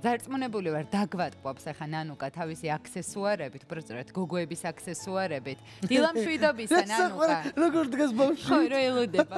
ზარწმუნებული ვარ დაგვატყობს ახლა ნანუკა თავისი აქსესუარებით, უბრალოდ გოგოების აქსესუარებით. დილამშვიდობისა ნანუკა. როგორ დგას ბავშვი? ხო, რა ელოდება.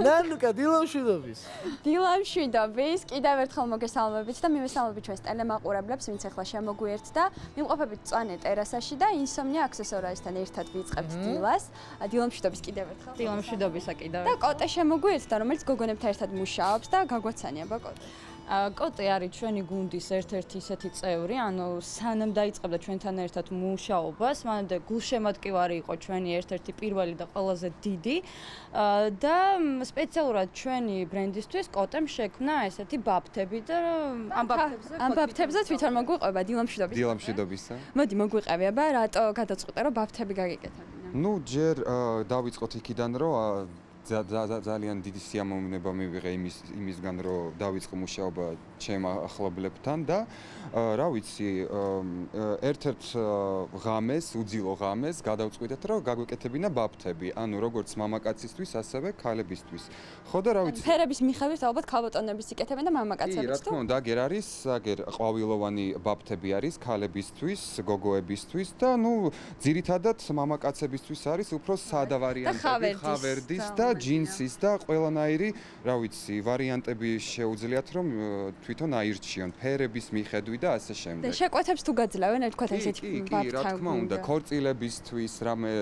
ნანუკა დილამშვიდობის. დილამშვიდობის, კიდევ ერთხელ მოგესალმებით და მივესალმებით ჩვენს ტელემაყურებლებს, ვინც ახლა შემოგვიერთდა. მივყოფებით მწვანე ტერასაში და ინსომნია აქსესუარისთან ერთად ვიწყებთ დილას. დილამშვიდობის კიდევ ერთხელ. დილამშვიდობისა კიდევ. და კოტე შემოგვიერთდა, რომელიც გოგონებთან ერთად მუშაობს და გაგვაცანიება კოტე. კოტე არის ჩვენი გუნდის ერთ-ერთი ისეთი წევრი, ანუ სანამ დაიწყებდა ჩვენთან ერთად მუშაობას, მანამდე გულშემატკივარი იყო ჩვენი ერთ-ერთი პირველი და ყველაზე დიდი და სპეციალურად ჩვენი ბრენდისთვის კოტემ შექმნა ესეთი ბაფთები და ამ ბაფთებზე თვითონ მოგვიყვება დილამშვიდობის. დილამშვიდობისა. მოდი მოგვიყვები, აბა რატო გადაწყვიტე რომ ბაფთები გაგიკეთებინა? ნუ ჯერ დავიწყოთ იქიდან რომ ძალიან დიდი სიამოვნება მივიღე იმისგან რომ დავიწყო მუშაობა ჩემ ახლობლებთან და რა ვიცი ერთ-ერთ ღამეს, უძილო ღამეს გადავწყვიტეთ რომ გაგვეკეთებინა ბაფთები, ანუ როგორც მამაკაცისთვის, ასევე ქალებისთვის. ხო და რა ვიცი ფერების მიხედვით ალბათ ქალბატონების იკეთებენ და მამაკაცებიც კი, რა თქმა უნდა, აგერ არის, აგერ ყვავილოვანი ბაფთები არის ქალებისთვის, გოგოებისთვის და ნუ ძირითადად მამაკაცებისთვის არის უფრო სადა ვარიანტები, ხავერდის და ჯინსის და ყველანაირი, რა ვიცი, ვარიანტები შეუძლიათ რომ თვითონ აირჩიონ ფერების მიხედვით და ასე შემდეგ. და შეკვეთებს თუ გაძლევენ, თქვათ ესეთი ბაფთები. კი, რა თქმა უნდა, ქორწილებისთვის, რამე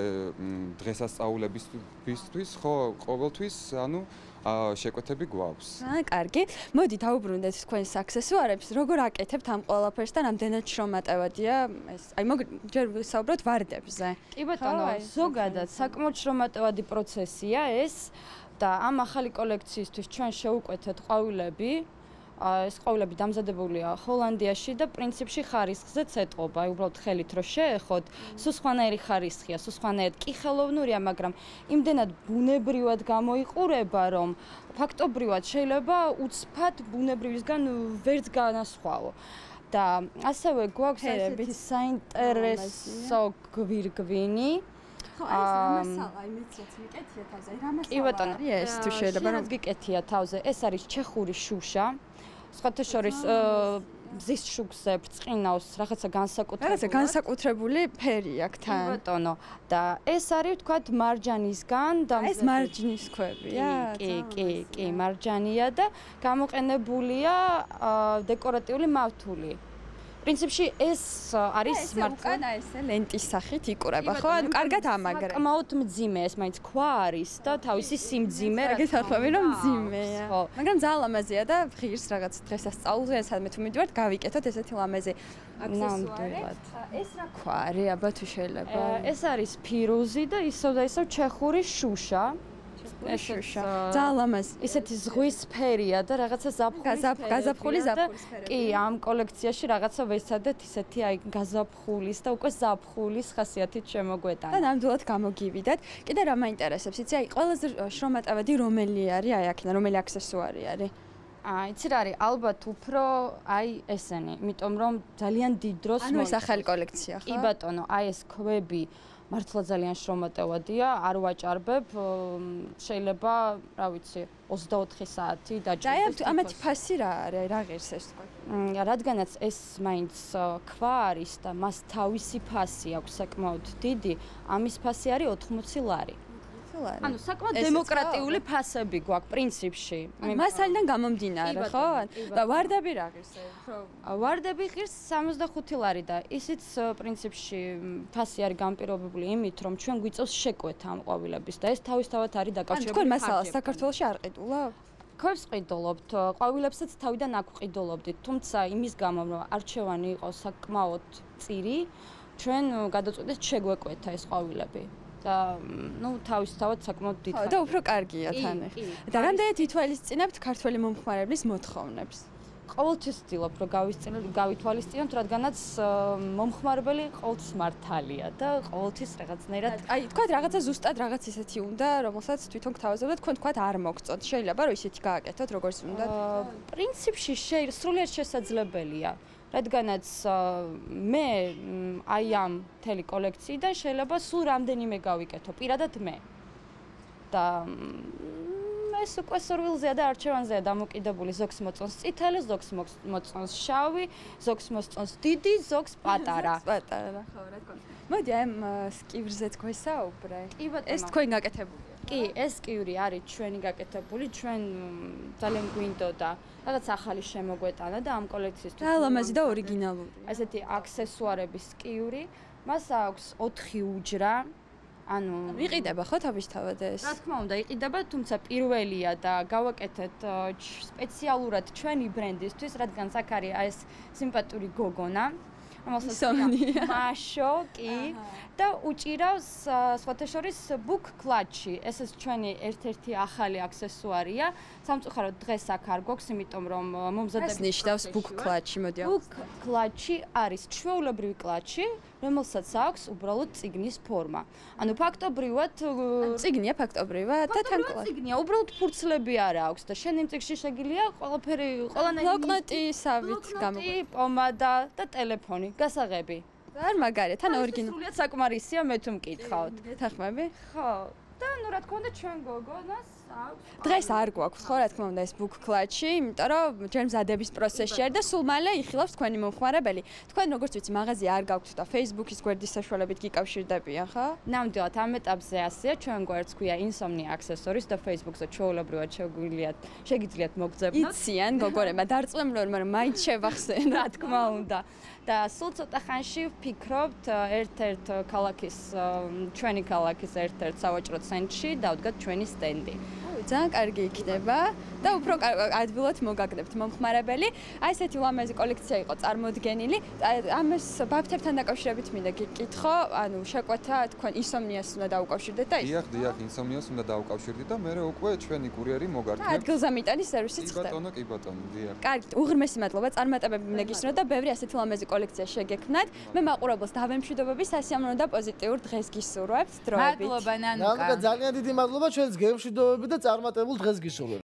დღესასწაულებისთვის, ხო, ყოველთვის, ანუ შეკვეთები გვაქვს. კარგი. მოდი დავუბრუნდეთ თქვენს აქსესუარებს. როგორ აკეთებთ ამ ყველაფერს და რამდენად შრომატევადია ეს? აი ჯერ ვისაუბროთ ვარდებზე. კი ბატონო, ზოგადად საკმაოდ შრომატევადი პროცესია ეს და ამ ახალი კოლექციისთვის ჩვენ შევუკვეთეთ ყვავილები. ეს ყვავილები დამზადებულია ჰოლანდიაში და პრინციპში ხარისხზეც ეტყობა, აი უბრალოდ ხელით რო შეეხოთ, სულ სხვანაირი ხარისხია, სულ სხვანაირად კი ხელოვნურია, მაგრამ იმდენად ბუნებრივად გამოიყურება, რომ ფაქტობრივად შეიძლება უცბად ბუნებრივისგან ვერც განასხვაო. და ასევე გვაქვს ესეთი საინტერესო გვირგვინი. ხო, ეს რამასალა, აი მეც მიკეთია თავზე, აი რამასალა. კი ბატონო, ეს თუ შეიძლება რომ გიკეთია თავზე, ეს არის ჩეხური შუშა. სხვათა შორის მზის შუქზე ბრწყინავს რაღაცა განსაკუთრებული ფერი აქვს თან. კი ბატონო, და ეს არის თქვათ მარჯანისგან და ეს მარჯნის ქვებია? კი, მარჯანია და გამოყენებულია დეკორატიული მავთული. პრინციპში ეს არის უკანა ესე ლენტის სახით იყურება, ხო? ანუ კარგად ამაგრე. საკმაოდ მძიმე, ეს მაინც ქვა არის და თავისი სიმძიმე რა. გეთახმები რომ მძიმეა. მაგრამ ძალიან ლამაზია და ღირს რაღაც დღესასწაულზე, სადმე თუ მიდივართ, გავიკეთოთ ესეთი ლამაზი ნამდვილად. ეს რა ქვა არის, აბა თუ შეიძლება? ეს არის ფირუზი და ისევ და ისევ ჩეხური შუშა. ძალიან ლამაზი. ისეთი ზღვის ფერია და რაღაცა გაზაფხული ზაფხულის ფერია. კი, ამ კოლექციაში რაღაცა ვეცადეთ ისეთი აი გაზაფხულის და უკვე ზაფხულის ხასიათით შემოგვეტანა. და ნამდვილად გამოგივიდათ. კიდე რა მაინტერესებს, იცი, აი ყველაზე შრომატევადი რომელი არის აი აქ, რომელი აქსესუარი არის? იცი რა არის, ალბათ უფრო აი ესენი, იმიტომ რომ ძალიან დიდ დროს ანუ ეს ახალი კოლექცია, ხო? კი ბატონო, აი ეს ქვები მართლა ძალიან შრომატევადია, არ ვაჭარბებ, შეიძლება, რა ვიცი, 24 საათი დაჭირდეს. და ამათი ფასი რა არის, რა ღირს ეს თქვა? რადგანაც ეს მაინც ქვა არის და მას თავისი ფასი აქვს საკმაოდ დიდი, ამის ფასი არის 80 ლარი. ანუ საკმაოდ დემოკრატიული ფასები გვაქვს პრინციპში. მასალიდან გამომდინარე, ხო? და ვარდები რა ღირს? ვარდები ღირს 65 ლარი და ისიც პრინციპში ფასი არის განპირობებული იმით, რომ ჩვენ გვიწევს შეკვეთა ამ ყვავილების და ეს თავისთავად არის დაკავშირებული. თქვენ მასალას საქართველოში არ ყიდულობთ? ქვებს ყიდულობთ, ყვავილებსაც თავიდან აქ ყიდულობდით, თუმცა იმის გამო რომ არჩევანი იყო საკმაოდ წირი, ჩვენ გადაწყვეტეთ შეგვეკვეთა ეს ყვავილები. და ნუ თავისთავად საკმაოდ დიდ და უფრო კარგია თან. და რამდენად ითვალისწინებთ ქართველი მომხმარებლის მოთხოვნებს? ყოველთვის ვცდილობ რომ გავითვალისწინოთ, რადგანაც მომხმარებელი ყოველთვის მართალია და ყოველთვის რაღაცნაირად აი თქვათ რაღაცა ზუსტად რაღაც ისეთი უნდა, რომელსაც თვითონ გთავაზობთ, თქვენ თქვათ არ მოგწონთ. შეიძლება რომ ისეთი გააკეთოთ, როგორც უნდა. პრინციპში სრულიად შესაძლებელია. რადგანაც მე აი ამ მთელი კოლექციიდან შეიძლება სულ რამდენიმე გავიკეთო, პირადად მე. და ეს უკვე სურვილზეა და არჩევანზეა დამოკიდებული, ზოგს მოწონს წითელი, ზოგს მოწონს შავი, ზოგს მოსწონს დიდი, ზოგს პატარა. პატარა, ხო, რა თქმა უნდა. მოდი ამ სკივრზე თქვენსაუბრე. კი ბატონო. ეს თქვენ გაკეთებულია. კი, ეს სკივრი არის ჩვენი გაკეთებული, ჩვენ ძალიან გვინდოდა რაღაც ახალი შემოგვეტანა და ამ კოლექციისთვის ლამაზი და ორიგინალური. ესეთი აქსესუარების სკივრი, მას აქვს 4 უჯრა. ანუ იყიდება ხო თავისთავად ეს? რა თქმა უნდა, იყიდება, თუმცა პირველია და გავაკეთეთ სპეციალურად ჩვენი ბრენდისთვის, რადგან აქ არის ეს სიმპათური გოგონა. ისომნია. მაშო, კი. და უჭირავს სხვათა შორის ბუქ კლაჩი. ეს ჩვენი ერთ-ერთი ახალი აქსესუარია. სამწუხაროდ დღეს აქ არ გვაქვს, იმიტომ რომ მომზადების ეს ნიშნავს ბუქ კლაჩი, მოდი ბუქ კლაჩი არის ჩვეულებრივი კლაჩი, რომელსაც აქვს უბრალოდ წიგნის ფორმა. ანუ ფაქტობრივად წიგნია ფაქტობრივად და თან კლაჩი. წიგნია, უბრალოდ ფურცლები არა აქვს და შენ იმ წიგნში შეგიძლია ყველაფერი, ყველანაირი ბლოკნოტისავით გამოგვიყვება. პომადა და ტელეფონი, გასაღები. არ მაგარია, თან ორიგინალური. სრულიად საკმარისია მე თუ მკითხავთ. გეთახმები? ხო. და ნუ რა თქმა უნდა ჩვენ გოგონას აქვს. დღეს არ გვაქვს ხო რა თქმა უნდა ეს ბუქ კლაჩი, იმიტომ რომ ჯერ მზადების პროცესში არის და სულ მალე იხილავს თქვენი მომხმარებელი. თქვენ როგორც ვიცი, მაღაზია არ გაქვთ და Facebook-ის გვერდის საშუალებით გიკავშირდებიან, ხო? ნამდვილად ამ ეტაპზე ასეა, ჩვენ გვერდს ქვია Insomnia Accessories და Facebook-ზე ჩვეულებრივად შეგიძლიათ მოგძებნოთ. იციან გოგორებმა დარწმუნებულნი, მაგრამ მაინც შევახსენ. რა თქმა უნდა. და სულ ცოტა ხანში ვფიქრობთ ერთ-ერთ ქალაქის ჩვენი ქალაქის ერთ-ერთ სავაჭრო ცენტრში დავდგათ ჩვენი სტენდი. ძალიან კარგი იქნება და უფრო ადვილად მოგაგდებთ მომხმარებელი. აი ესეთი ლამაზი კოლექცია იყო წარმოდგენილი. ამას ბავშვებთან დაკავშირებით მინდა გიკითხო, ანუ შეკვეთა თქვენ Insomnia-ს უნდა დაუკავშირდეთ და ის. დიახ, Insomnia-ს უნდა დაუკავშირდეთ და მე უკვე ჩვენი კურიერი მოგართმევთ. ადგილზე მიტანის სერვისიც ხდება. კი ბატონო, დიახ. კარგი, უღრმესი მადლობა, წარმატებები მინდა გისურვოთ და ბევრი ასეთი ლამაზი კოლექცია შეგექმნათ. მე მაყურებელს დავემშვიდობები, სასიამოვნო და პოზიტიურ დღეს გისურვებთ დროებით. მადლობა ნანუკა. ნანუკა ძალიან დიდი მადლობა ჩვენს გემშვიდობები და წარმატებულ დღეს გისურვებთ.